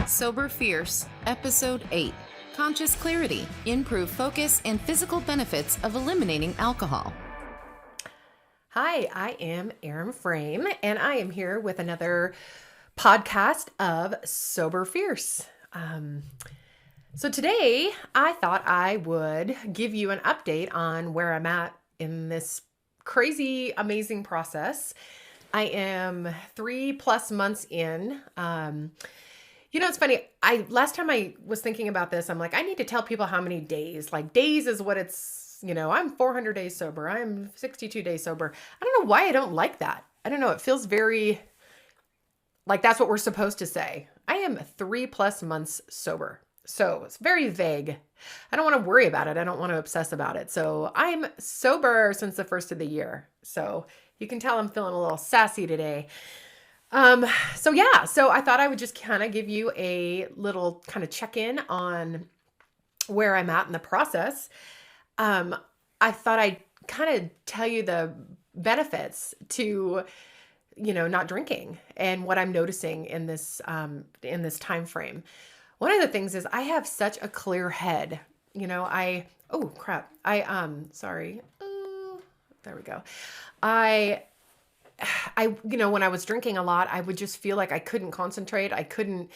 Sober Fierce, Episode 8, Conscious Clarity, Improve Focus, and Physical Benefits of Eliminating Alcohol. Hi, I am Erin Frame, and I am here with another podcast of Sober Fierce. So today, I thought I would give you an update on where I'm at in this crazy, amazing process. I am 3+ months in. It's funny. Last time I was thinking about this, I'm like, I need to tell people how many days. Like days is what it's, I'm 400 days sober. I'm 62 days sober. I don't know why I don't like that. I don't know. It feels very like that's what we're supposed to say. I am 3+ months sober. So it's very vague. I don't want to worry about it. I don't want to obsess about it. So I'm sober since the first of the year. So you can tell I'm feeling a little sassy today. So I thought I would just kind of give you a little kind of check-in on where I'm at in the process. I thought I'd kind of tell you the benefits to, not drinking and what I'm noticing in this time frame. One of the things is I have such a clear head. Oh crap. Sorry. There we go. When I was drinking a lot, I would just feel like I couldn't concentrate. I couldn't,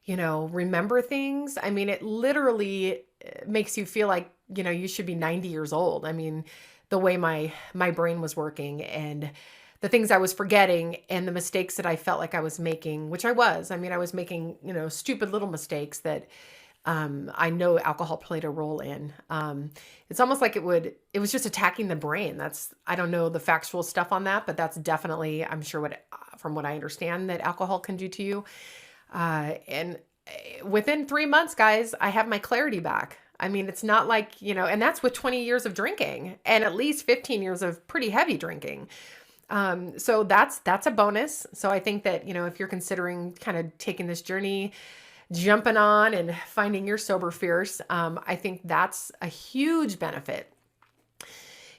remember things. I mean, it literally makes you feel like, you should be 90 years old. I mean, the way my brain was working and the things I was forgetting and the mistakes that I felt like I was making, which I was. I mean, I was making, stupid little mistakes that I know alcohol played a role in. It's almost like it was just attacking the brain. I don't know the factual stuff on that, but that's definitely, I'm sure from what I understand that alcohol can do to you. And within 3 months, guys, I have my clarity back. I mean, it's not like, and that's with 20 years of drinking and at least 15 years of pretty heavy drinking. So that's a bonus. So I think that, if you're considering kind of taking this journey, jumping on and finding your sober fierce, I think that's a huge benefit.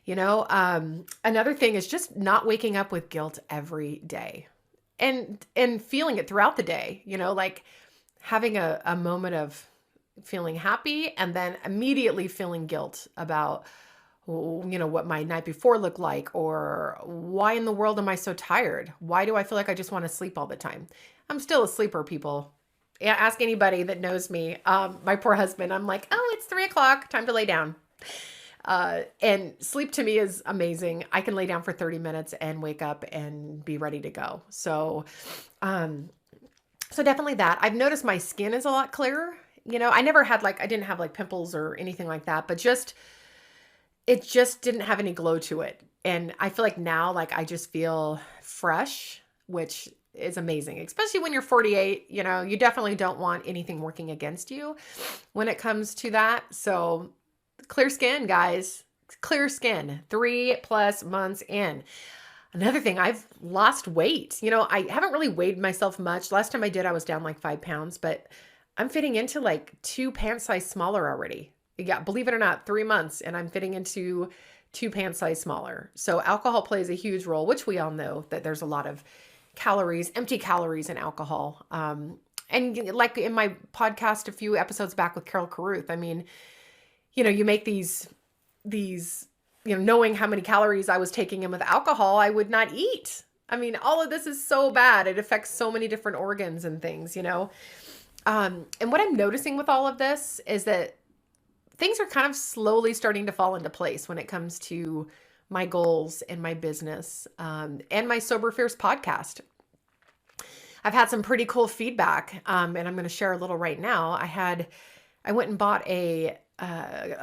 Another thing is just not waking up with guilt every day and feeling it throughout the day, like having a moment of feeling happy and then immediately feeling guilt about, what my night before looked like, or why in the world am I so tired? Why do I feel like I just want to sleep all the time? I'm still a sleeper, people. Yeah, ask anybody that knows me. My poor husband, I'm like, oh, it's 3:00, time to lay down. And sleep to me is amazing. I can lay down for 30 minutes and wake up and be ready to go. So definitely that. I've noticed my skin is a lot clearer. I didn't have pimples or anything like that, but it just didn't have any glow to it. And I feel like now, I just feel fresh, which is amazing, especially when you're 48. You definitely don't want anything working against you when it comes to that. So clear skin, guys, clear skin, 3+ months in. Another thing, I've lost weight. I haven't really weighed myself much. Last time I did, I was down 5 pounds, but I'm fitting into 2 pant size smaller already. Yeah, believe it or not, 3 months, and I'm fitting into 2 pant size smaller. So alcohol plays a huge role, which we all know that there's a lot of calories, empty calories in alcohol. And like in my podcast a few episodes back with Carol Carruth, I mean, you make these, knowing how many calories I was taking in with alcohol, I would not eat. I mean, all of this is so bad. It affects so many different organs and things, And what I'm noticing with all of this is that things are kind of slowly starting to fall into place when it comes to my goals and my business, and my Sober Fierce podcast. I've had some pretty cool feedback, and I'm going to share a little right now. I went and bought a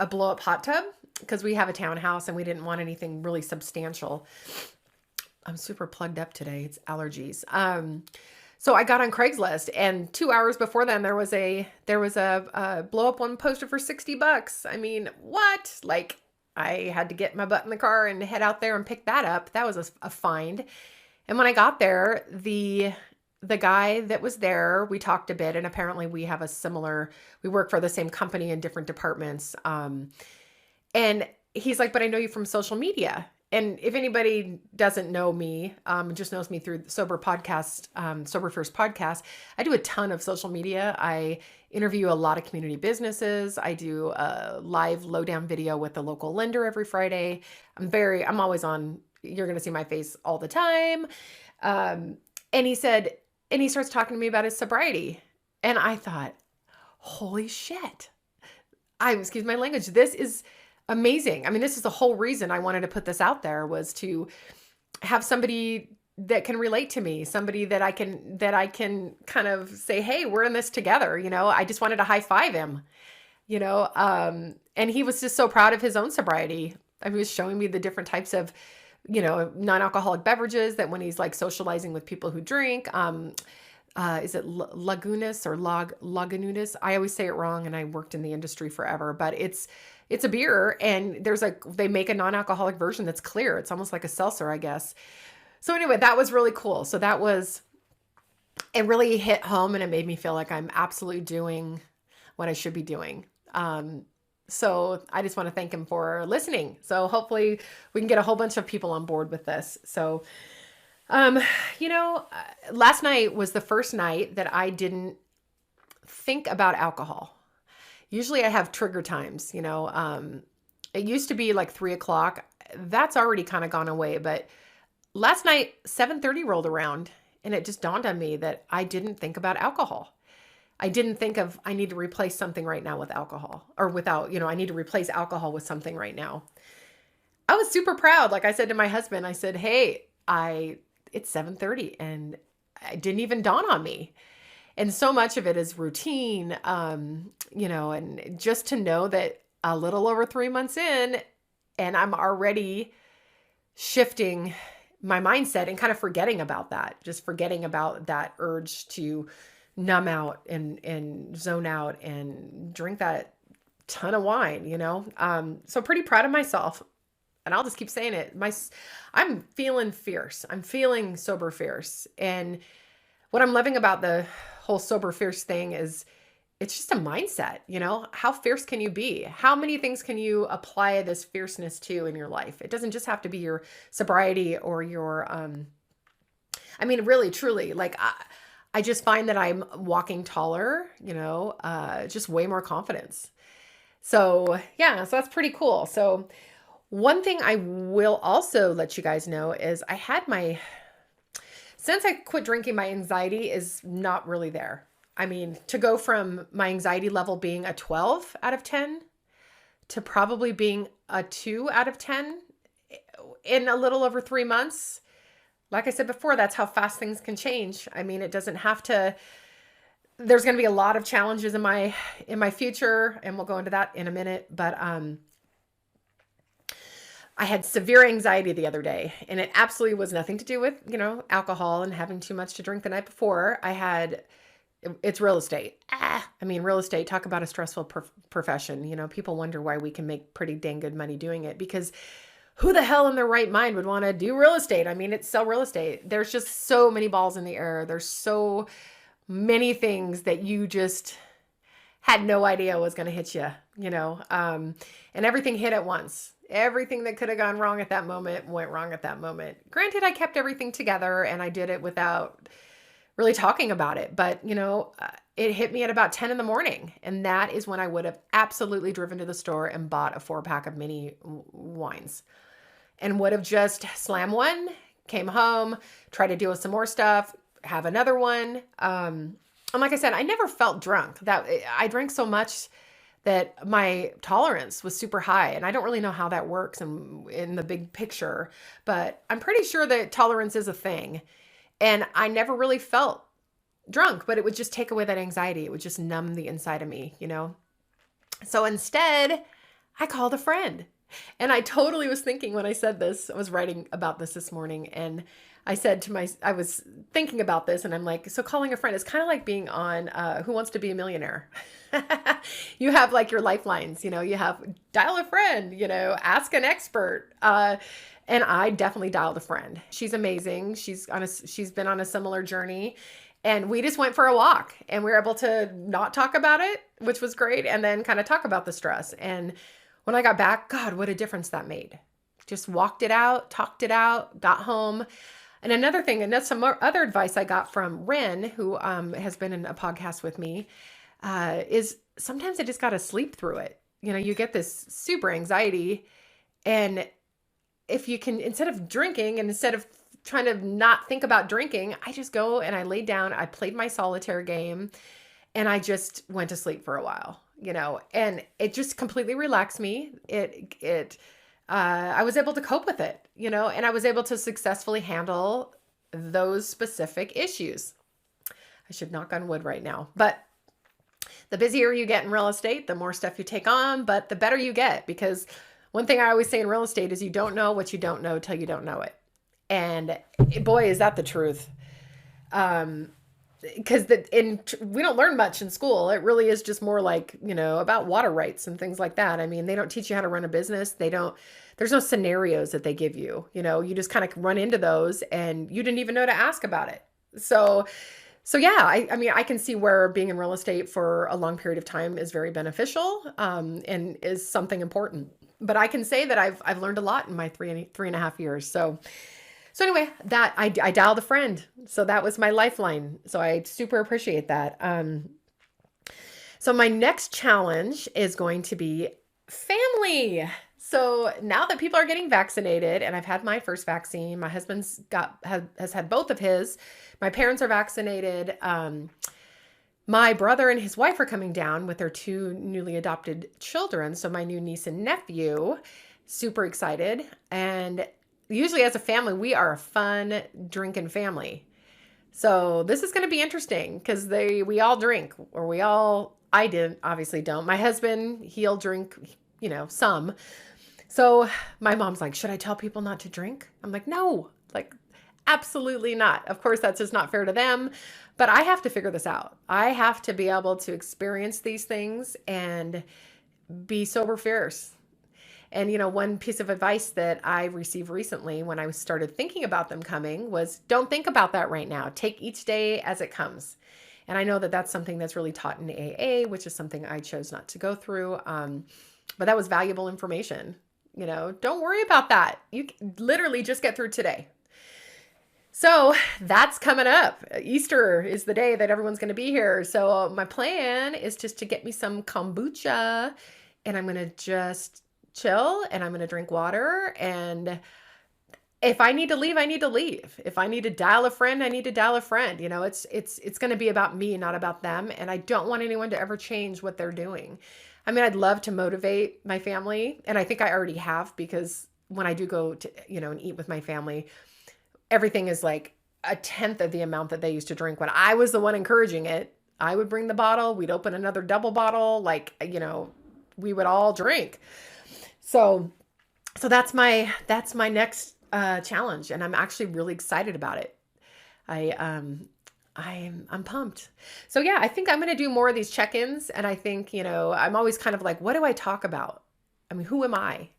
blow up hot tub because we have a townhouse and we didn't want anything really substantial. I'm super plugged up today. It's allergies. So I got on Craigslist, and 2 hours before then there was a blow up one posted for $60. I mean, what? I had to get my butt in the car and head out there and pick that up. That was a find. And when I got there, the guy that was there, we talked a bit, and apparently we work for the same company in different departments. And he's like, but I know you from social media. and if anybody doesn't know me, just knows me through Sober Podcast, Sober First Podcast, I do a ton of social media. I interview a lot of community businesses. I do a live lowdown video with the local lender every Friday. I'm always on, you're going to see my face all the time. And he starts talking to me about his sobriety. And I thought, holy shit. Excuse my language. This is amazing. I mean, this is the whole reason I wanted to put this out there, was to have somebody that can relate to me, somebody that I can kind of say, hey, we're in this together. I just wanted to high five him, and he was just so proud of his own sobriety. He was showing me the different types of, non-alcoholic beverages that when he's like socializing with people who drink, is it Lagunas or Lagunitas? I always say it wrong, and I worked in the industry forever, but it's a beer, and they make a non-alcoholic version that's clear. It's almost like a seltzer, I guess. So anyway, that was really cool. So it really hit home, and it made me feel like I'm absolutely doing what I should be doing. So I just want to thank him for listening. So hopefully we can get a whole bunch of people on board with this. So, last night was the first night that I didn't think about alcohol. Usually I have trigger times, it used to be like 3:00. That's already kind of gone away. But last night, 7:30 rolled around, and it just dawned on me that I didn't think about alcohol. I didn't think of, I need to replace something right now with alcohol, or I need to replace alcohol with something right now. I was super proud. Like I said to my husband, I said, hey, it's 7:30, and it didn't even dawn on me. And so much of it is routine, and just to know that a little over 3 months in, and I'm already shifting my mindset and kind of forgetting about that urge to numb out and zone out and drink that ton of wine, so pretty proud of myself. And I'll just keep saying it. I'm feeling fierce. I'm feeling sober fierce. And what I'm loving about the whole sober fierce thing is it's just a mindset, how fierce can you be? How many things can you apply this fierceness to in your life? It doesn't just have to be your sobriety or your, really, truly, like I just find that I'm walking taller, just way more confidence. So yeah, so that's pretty cool. So one thing I will also let you guys know is since I quit drinking, my anxiety is not really there. I mean, to go from my anxiety level being a 12 out of 10 to probably being a 2 out of 10 in a little over 3 months. Like I said before, that's how fast things can change. I mean, it doesn't have to, there's going to be a lot of challenges in my future, and we'll go into that in a minute. But, I had severe anxiety the other day, and it absolutely was nothing to do with, alcohol and having too much to drink the night before. It's real estate. Real estate, talk about a stressful profession. People wonder why we can make pretty dang good money doing it, because who the hell in their right mind would want to do real estate? It's sell real estate. There's just so many balls in the air. There's so many things that you just had no idea was going to hit you, and everything hit at once. Everything that could have gone wrong at that moment went wrong at that moment. Granted, I kept everything together, and I did it without really talking about it. But, it hit me at about 10 in the morning. And that is when I would have absolutely driven to the store and bought a 4-pack of mini wines, and would have just slammed one, came home, tried to deal with some more stuff, have another one. And like I said, I never felt drunk. That I drank so much that my tolerance was super high. And I don't really know how that works in the big picture, but I'm pretty sure that tolerance is a thing. And I never really felt drunk, but it would just take away that anxiety. It would just numb the inside of me, So instead, I called a friend. And I totally was thinking when I said this, I was writing about this morning, and I was thinking about this, and I'm like, so calling a friend is kind of like being on Who Wants to Be a Millionaire? You have like your lifelines, you have dial a friend, ask an expert. And I definitely dialed a friend. She's amazing. She's been on a similar journey, and we just went for a walk, and we were able to not talk about it, which was great. And then kind of talk about the stress. And when I got back, God, what a difference that made. Just walked it out, talked it out, got home. And another thing, and that's some other advice I got from Ren, who has been in a podcast with me, is sometimes I just got to sleep through it. You get this super anxiety, and if you can, instead of drinking and instead of trying to not think about drinking, I just go and I laid down, I played my solitaire game, and I just went to sleep for a while, and it just completely relaxed me. I was able to cope with it, and I was able to successfully handle those specific issues. I should knock on wood right now, but the busier you get in real estate, the more stuff you take on, but the better you get, because one thing I always say in real estate is you don't know what you don't know till you don't know it. And boy, is that the truth. Because we don't learn much in school. It really is just more like, about water rights and things like that. I mean, they don't teach you how to run a business. There's no scenarios that they give you, you just kind of run into those and you didn't even know to ask about it. So yeah, I mean, I can see where being in real estate for a long period of time is very beneficial, and is something important. But I can say that I've learned a lot in my three and a half years. So anyway, that I dialed a friend. So that was my lifeline. So I super appreciate that. So my next challenge is going to be family. So now that people are getting vaccinated, and I've had my first vaccine, my husband's has had both of his, my parents are vaccinated. My brother and his wife are coming down with their 2 newly adopted children. So my new niece and nephew, super excited. And usually as a family, we are a fun drinking family. So this is going to be interesting because we all drink, or I obviously don't. My husband, he'll drink, some. So my mom's like, should I tell people not to drink? I'm like, no, absolutely not. Of course, that's just not fair to them, but I have to figure this out. I have to be able to experience these things and be sober fierce. And, one piece of advice that I received recently when I started thinking about them coming was, don't think about that right now. Take each day as it comes. And I know that that's something that's really taught in AA, which is something I chose not to go through. But that was valuable information. Don't worry about that. You literally just get through today. So that's coming up. Easter is the day that everyone's going to be here. So my plan is just to get me some kombucha, and I'm going to just chill, and I'm going to drink water. And if I need to leave, I need to leave. If I need to dial a friend, I need to dial a friend. It's going to be about me, not about them. And I don't want anyone to ever change what they're doing. I mean, I'd love to motivate my family, and I think I already have, because when I do go to, and eat with my family, everything is like a tenth of the amount that they used to drink when I was the one encouraging it. I would bring the bottle, we'd open another double bottle, we would all drink. So that's my next challenge, and I'm actually really excited about it. I'm pumped. So yeah, I think I'm going to do more of these check-ins, and I think, I'm always kind of like, what do I talk about? I mean, who am I?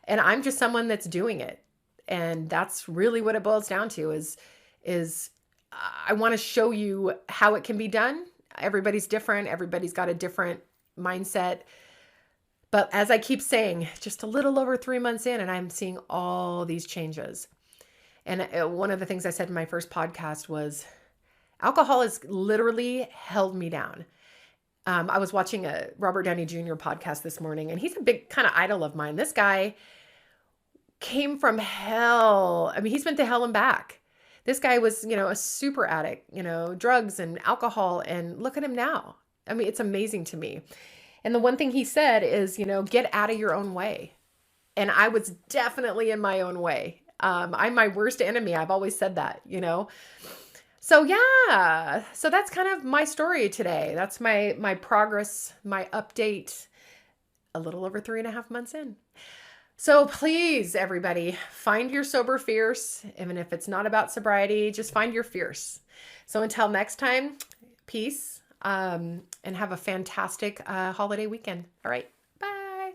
And I'm just someone that's doing it. And that's really what it boils down to is I want to show you how it can be done. Everybody's different. Everybody's got a different mindset. But as I keep saying, just a little over 3 months in, and I'm seeing all these changes. And one of the things I said in my first podcast was, alcohol has literally held me down. I was watching a Robert Downey Jr. podcast this morning, and he's a big kind of idol of mine. This guy came from hell. I mean, he's been to hell and back. This guy was, a super addict, drugs and alcohol, and look at him now. I mean, it's amazing to me. And the one thing he said is, get out of your own way. And I was definitely in my own way. I'm my worst enemy. I've always said that, So yeah, so that's kind of my story today. That's my progress, my update, a little over 3.5 months in. So please, everybody, find your sober fierce. Even if it's not about sobriety, just find your fierce. So until next time, peace, and have a fantastic holiday weekend. All right, bye.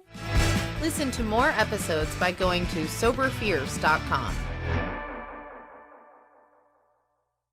Listen to more episodes by going to soberfierce.com.